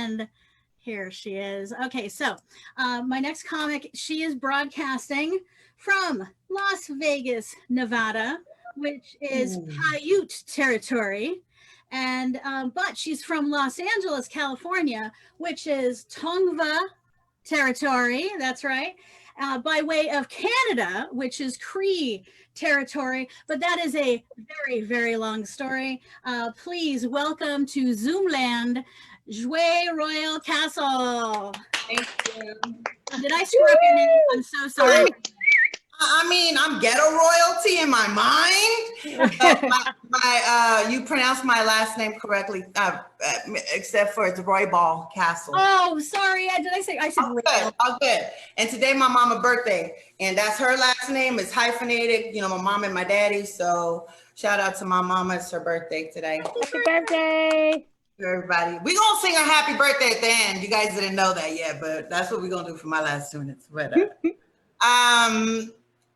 And here she is. Okay, so my next comic, she is broadcasting from Las Vegas, Nevada, which is Paiute territory. And but she's from Los Angeles, California, which is Tongva territory. That's right. By way of Canada, which is Cree territory. But that is a very, very long story. Please welcome to Zoomland, Juay Roybal-Kastl. Thank you. Did I screw up your name? I'm so sorry. I mean, I'm ghetto royalty in my mind. You pronounced my last name correctly, except for it's Roybal-Kastl. Oh, sorry. I said Royal. Oh, good. And today my mama's birthday, and that's her last name. It's hyphenated. You know, my mom and my daddy. So shout out to my mama. It's her birthday today. Happy birthday. Everybody, we're gonna sing a happy birthday at the end. You guys didn't know that yet, but that's what we're gonna do for my last 2 minutes. But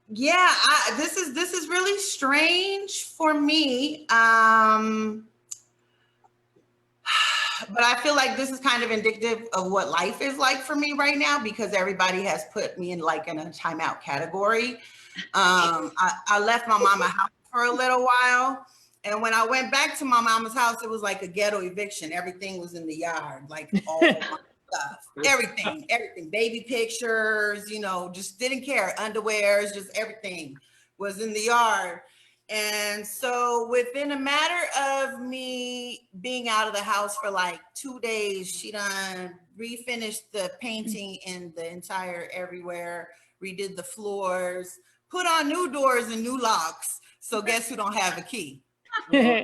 yeah, this is really strange for me. But I feel like this is kind of indicative of what life is like for me right now, because everybody has put me in like in a timeout category. I left my mama's house for a little while. And when I went back to my mama's house, it was like a ghetto eviction. Everything was in the yard, like all my stuff, everything, baby pictures, you know, just didn't care. Underwears, just everything was in the yard. And so within a matter of me being out of the house for like 2 days, she done refinished the painting in the entire everywhere, redid the floors, put on new doors and new locks. So guess who don't have a key? No,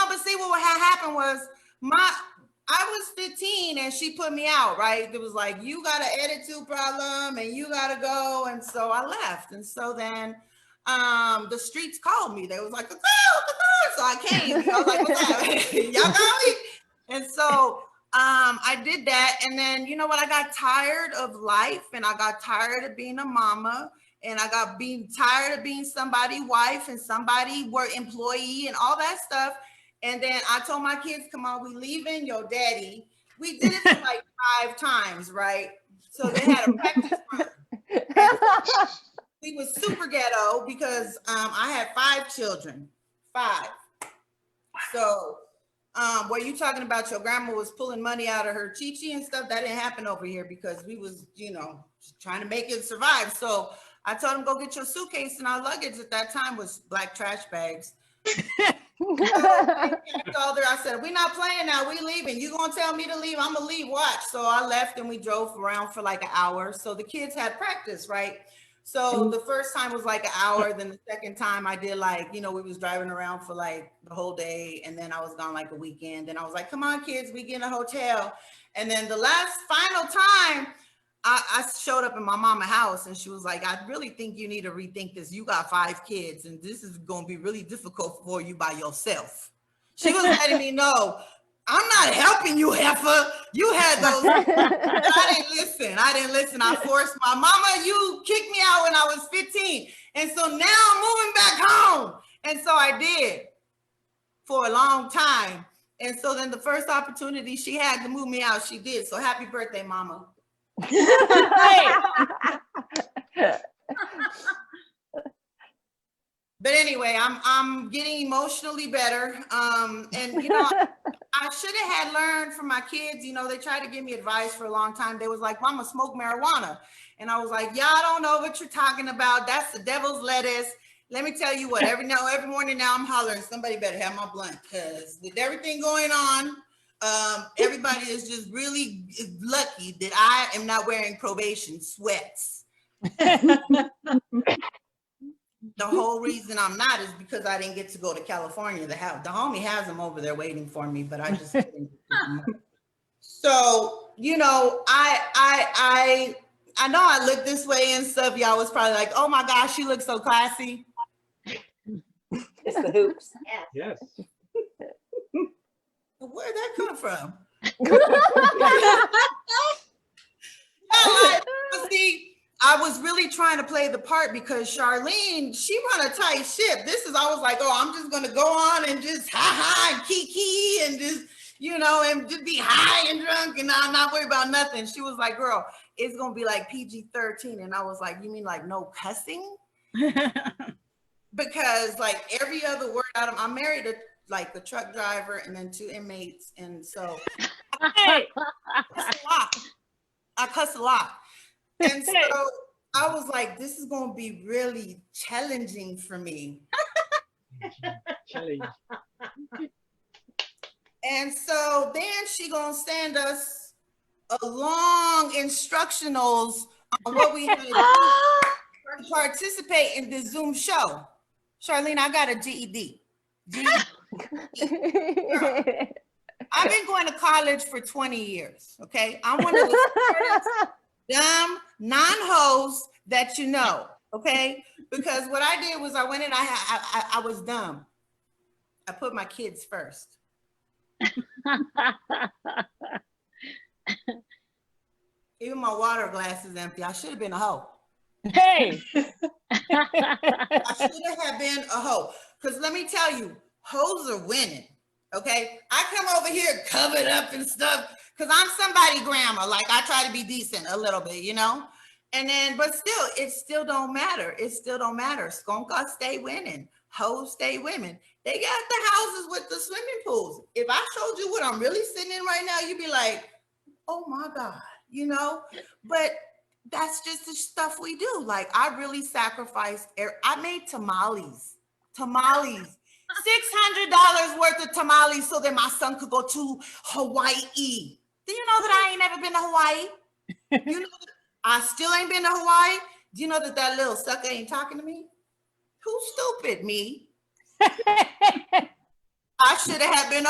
but see what had happened was I was 15 and she put me out, right? It was like, you got an attitude problem and you gotta go. And so I left. And so then the streets called me. They was like, so I came. I was like, what's up? Y'all got me? And so I did that. And then, you know what? I got tired of life and I got tired of being a mama. And I got being tired of being somebody's wife and somebody work employee and all that stuff. And then I told my kids, come on, we leaving your daddy. We did it for like 5 times, right? So they had a practice run. We was super ghetto because I had 5 children, 5. So were you talking about your grandma was pulling money out of her chichi and stuff? That didn't happen over here because we was, you know, trying to make it survive. So I told them, go get your suitcase, and our luggage at that time was black trash bags. So I told her, I said, we're not playing now, we leaving. You gonna tell me to leave, I'm gonna leave, watch. So I left and we drove around for like an hour. So the kids had practice, right? So the first time was like an hour. Then the second time I did like, you know, we was driving around for like the whole day. And then I was gone like a weekend. And I was like, come on kids, we get in a hotel. And then the last final time, I showed up in my mama's house and she was like, I really think you need to rethink this. You got 5 kids and this is going to be really difficult for you by yourself. She was letting me know, I'm not helping you, heifer. You had those. I didn't listen. I forced my mama, you kicked me out when I was 15. And so now I'm moving back home. And so I did for a long time. And so then the first opportunity she had to move me out, she did. So happy birthday, mama. But anyway, I'm getting emotionally better. And you know, I should have had learned from my kids. You know, they tried to give me advice for a long time. They was like, Mama, smoke marijuana. And I was like, y'all don't know what you're talking about. That's the devil's lettuce. Let me tell you what, every morning now I'm hollering, somebody better have my blunt, because with everything going on, everybody is just really lucky that I am not wearing probation sweats. The whole reason I'm not is because I didn't get to go to California. The homie has them over there waiting for me, but I just didn't. So, you know, I know I look this way and stuff. Y'all was probably like, oh my gosh, she looks so classy. It's the hoops. Yes. Where'd that come from? See, I was really trying to play the part because Charlene, she run a tight ship. I was like, oh, I'm just gonna go on and just ha and kiki and just you know, and just be high and drunk and I'm not worried about nothing. She was like, girl, it's going to be like PG-13. And I was like, you mean like no cussing? Because like every other word out of, I'm married to like a truck driver and then 2 inmates. And so I cuss a lot. And so I was like, this is going to be really challenging for me. Challenge. And so then she gonna send us a long instructionals on what we had to do to participate in this Zoom show. Charlene, I got a GED. I've been going to college for 20 years, okay? I'm one of the smartest, dumb, non-hoes that you know, okay? Because what I did was I went in, I was dumb. I put my kids first. Even my water glass is empty. I should have been a hoe. Hey. I should have been a hoe. Because let me tell you, hoes are winning. Okay. I come over here covered up and stuff because I'm somebody grandma. Like I try to be decent a little bit, you know? And then, but still, it still don't matter. It still don't matter. Skunkas stay winning. Hoes stay women. They got the houses with the swimming pools. If I showed you what I'm really sitting in right now, you'd be like, oh my God, you know? But that's just the stuff we do. Like I really sacrificed, I made tamales. $600 worth of tamales so that my son could go to Hawaii. Do you know that I ain't never been to Hawaii? You know that I still ain't been to Hawaii? Do you know that that little sucker ain't talking to me? Who's stupid, me? I should have been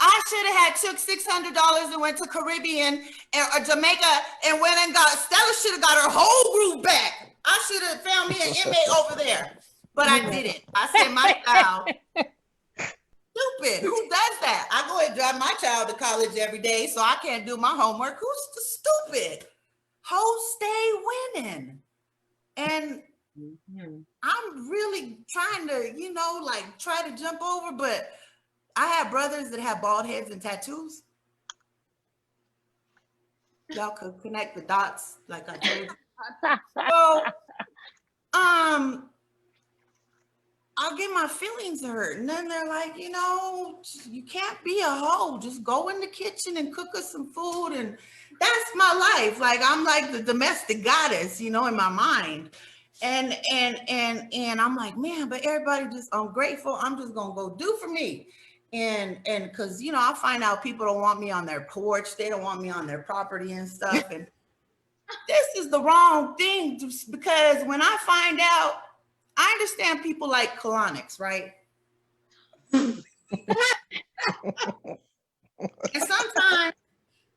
I should have had took $600 and went to Caribbean or Jamaica and went and got, Stella should have got her whole group back. I should have found me an inmate over there, but I didn't. I said my child, stupid, who does that? I go and drive my child to college every day so I can't do my homework. Who's the stupid? Hoes stay winning. And I'm really trying to, you know, like try to jump over, but I have brothers that have bald heads and tattoos. Y'all could connect the dots like I told you. So, I'll get my feelings hurt. And then they're like, you know, you can't be a hoe. Just go in the kitchen and cook us some food. And that's my life. Like, I'm like the domestic goddess, you know, in my mind. And I'm like, man, but everybody just ungrateful. I'm just gonna go do for me. And because, you know, I find out people don't want me on their porch. They don't want me on their property and stuff. And this is the wrong thing because when I find out, I understand people like colonics, right? And sometimes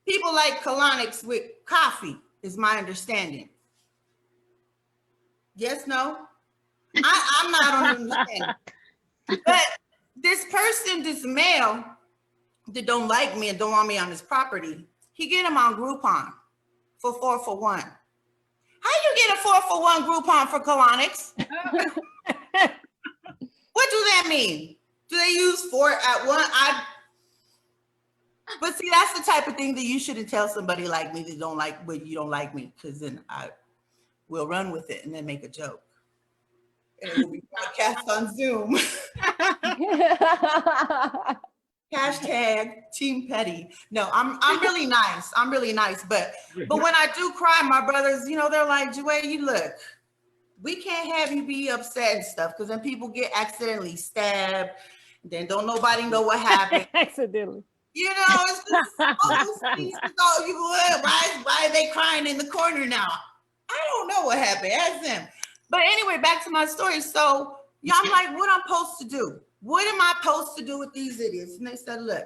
people like colonics with coffee is my understanding. Yes, no? I'm not on understanding. But this person, this male that don't like me and don't want me on his property, he get him on Groupon for 4 for 1. How you get a 4 for 1 Groupon for colonics? What do that mean? Do they use 4 at 1? But see, that's the type of thing that you shouldn't tell somebody like me that don't like, but you don't like me, because then I will run with it and then make a joke. And it will be broadcast on Zoom. Hashtag Team Petty. No, I'm really nice. I'm really nice. But when I do cry, my brothers, you know, they're like, Juay, you look, we can't have you be upset and stuff, because then people get accidentally stabbed. Then don't nobody know what happened. Accidentally. You know, it's just all those things. Oh, you would. Why are they crying in the corner now? I don't know what happened. Ask them. But anyway, back to my story. So yeah, I'm like, what I'm supposed to do? What am I supposed to do with these idiots? And they said, look,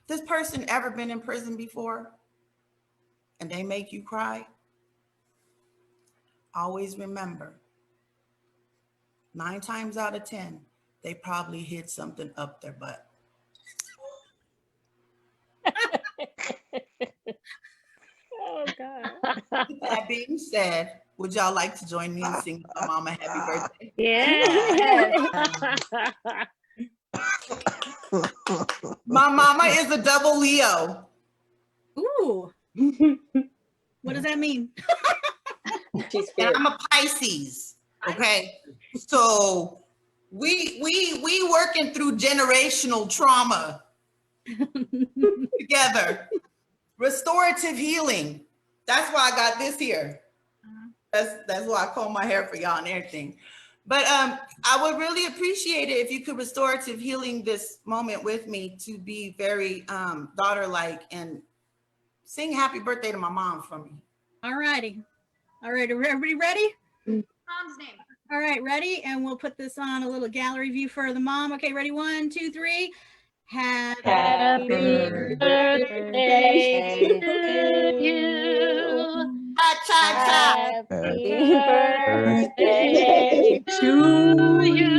this person ever been in prison before? And they make you cry? Always remember, 9 times out of 10, they probably hid something up their butt. Oh, God. That being said, would y'all like to join me in singing Mama Happy Birthday? Yeah. My mama is a double Leo. Ooh. What does that mean? She's And fierce. I'm a Pisces. Okay. So we working through generational trauma together. Restorative healing. That's why I got this here. That's why I comb my hair for y'all and everything. But I would really appreciate it if you could restorative healing this moment with me to be very daughter-like and sing happy birthday to my mom for me. All righty. All right, everybody ready? Mom's name. All right, ready? And we'll put this on a little gallery view for the mom. Okay, ready? 1, 2, 3. Happy birthday to you. Cha cha cha. Happy birthday to you.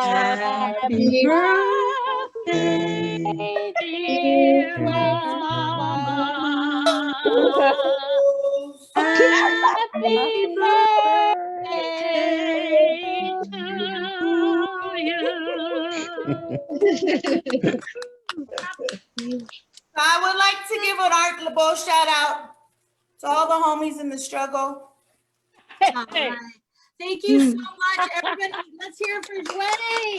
Happy birthday, dear Mama. Happy birthday to you. I would like to give an Art LeBeau shout out to all the homies in the struggle. All right. Thank you so much, everybody. Let's hear it for Juay.